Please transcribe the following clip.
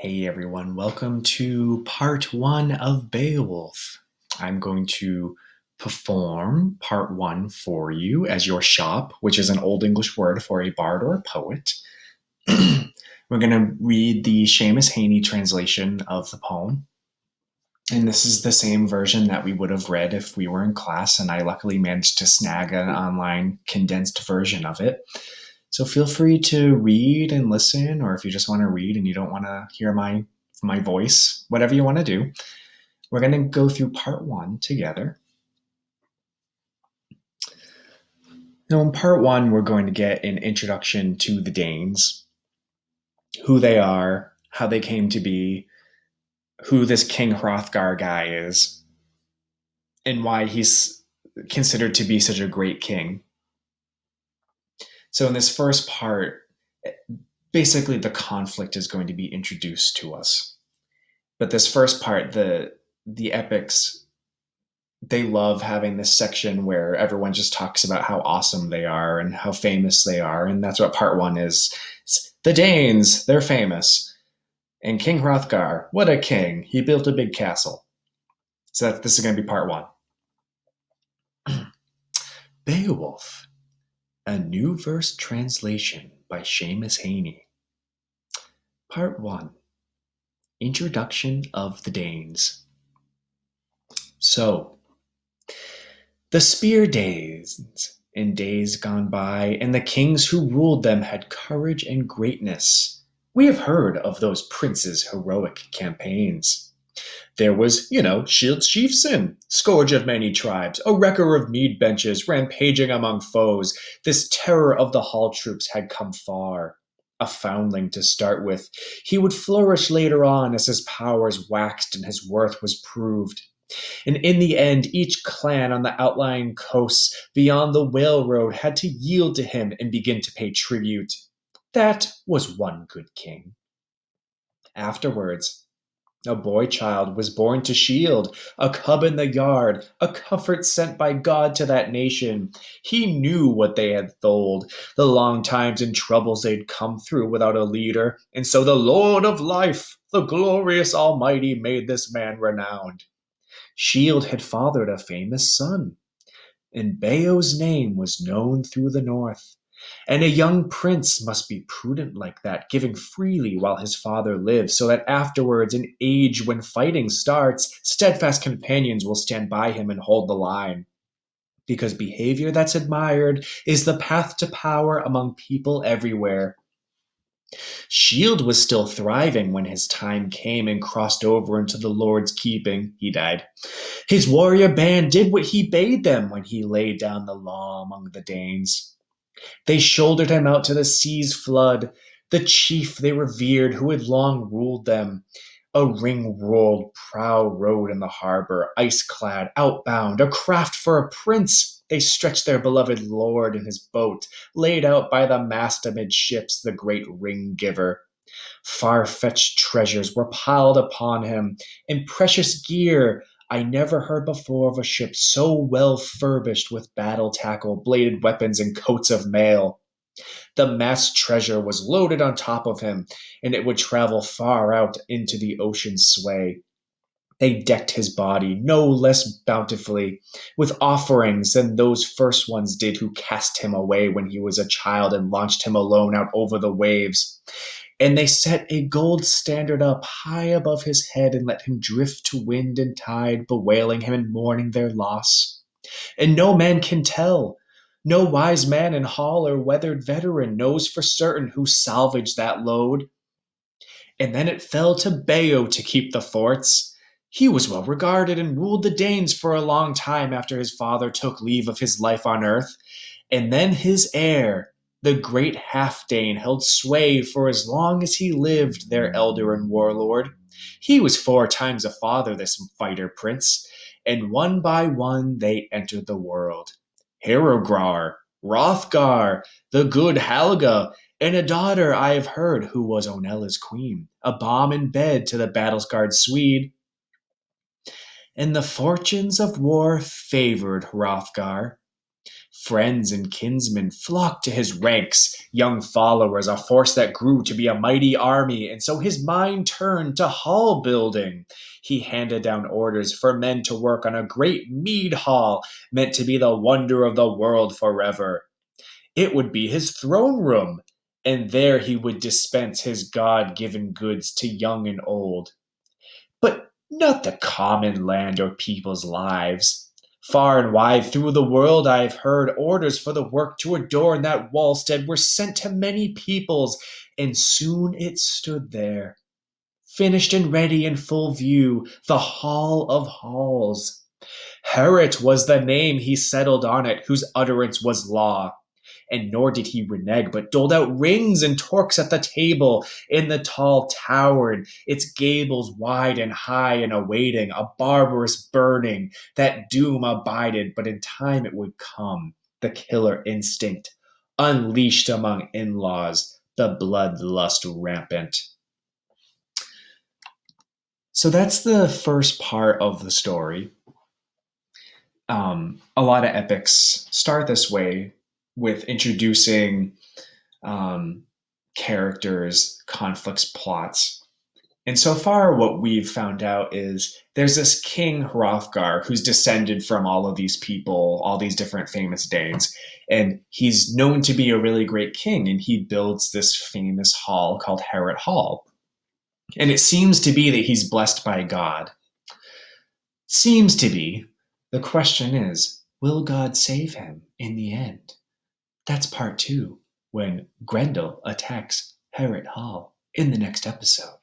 Hey everyone, welcome to part one of Beowulf. I'm going to perform part one for you as your shop, which is an Old English word for a bard or a poet. We're going to read the Seamus Heaney translation of the poem. And this is the same version that we would have read if we were in class, and I luckily managed to snag an online condensed version of it. So feel free to read and listen, or if you just want to read and you don't want to hear my voice, whatever you want to do. We're going to go through part one together. Now, in part one, we're going to get an introduction to the Danes, who they are, how they came to be, who this King Hrothgar guy is, and why he's considered to be such a great king. So in this first part, basically the conflict is going to be introduced to us. But this first part, the epics, they love having this section where everyone just talks about how awesome they are and how famous they are, and that's what part one is. It's the Danes, they're famous. And King Hrothgar, what a king. He built a big castle. So this is going to be part one. Beowulf, a new verse translation by Seamus Heaney. Part 1. Introduction of the Danes. So, the spear days in days gone by, and the kings who ruled them had courage and greatness. We have heard of those princes' heroic campaigns. There was, Shield Chieftain, scourge of many tribes, a wrecker of mead benches, rampaging among foes. This terror of the hall troops had come far. A foundling to start with, he would flourish later on as his powers waxed and his worth was proved. And in the end, each clan on the outlying coasts beyond the whale road had to yield to him and begin to pay tribute. That was one good king. Afterwards, a boy child was born to shield, a cub in the yard, a comfort sent by God to that nation. He knew what they had told, the long times and troubles they'd come through without a leader, and so the Lord of life, the glorious Almighty, made this man renowned. Shield had fathered a famous son, and Beo's name was known through the north. And a young prince must be prudent like that, giving freely while his father lives, so that afterwards, in age when fighting starts, steadfast companions will stand by him and hold the line. Because behavior that's admired is the path to power among people everywhere. Shield was still thriving when his time came and crossed over into the Lord's keeping. He died. His warrior band did what he bade them when he laid down the law among the Danes. They shouldered him out to the sea's flood, the chief they revered who had long ruled them. A ring-rolled prow rode in the harbor, ice-clad, outbound, a craft for a prince. They stretched their beloved lord in his boat, laid out by the mast amidships, the great ring-giver. Far-fetched treasures were piled upon him, and precious gear. I never heard before of a ship so well furbished with battle tackle, bladed weapons, and coats of mail. The mass treasure was loaded on top of him, and it would travel far out into the ocean's sway. They decked his body no less bountifully with offerings than those first ones did who cast him away when he was a child and launched him alone out over the waves. And they set a gold standard up high above his head and let him drift to wind and tide, bewailing him and mourning their loss. And no man can tell. No wise man in hall or weathered veteran knows for certain who salvaged that load. And then it fell to Beo to keep the forts. He was well regarded and ruled the Danes for a long time after his father took leave of his life on earth. And then his heir, the great half-Dane, held sway for as long as he lived, their elder and warlord. He was 4 times a father, this fighter prince, and one by one they entered the world. Herograr, Hrothgar, the good Helga, and a daughter I have heard who was Onella's queen, a balm in bed to the battle-scarred Swede. And the fortunes of war favored Hrothgar. Friends and kinsmen flocked to his ranks, young followers, a force that grew to be a mighty army, and so his mind turned to hall building. He handed down orders for men to work on a great mead hall, meant to be the wonder of the world forever. It would be his throne room, and there he would dispense his God given goods to young and old. But not the common land or people's lives. Far and wide through the world I have heard orders for the work to adorn that wallstead were sent to many peoples, and soon it stood there, finished and ready in full view, the Hall of Halls. Herit was the name he settled on it, whose utterance was law. And nor did he renege, but doled out rings and torques at the table in the tall tower, its gables wide and high, and awaiting a barbarous burning. That doom abided, but in time it would come, the killer instinct, unleashed among in-laws, the bloodlust rampant. So that's the first part of the story. A lot of epics start this way, with introducing characters, conflicts, plots. And so far, what we've found out is there's this king Hrothgar who's descended from all of these people, all these different famous Danes, and he's known to be a really great king. And he builds this famous hall called Herit Hall, and it seems to be that he's blessed by God. Seems to be. The question is, will God save him in the end? That's part 2, when Grendel attacks Herit Hall in the next episode.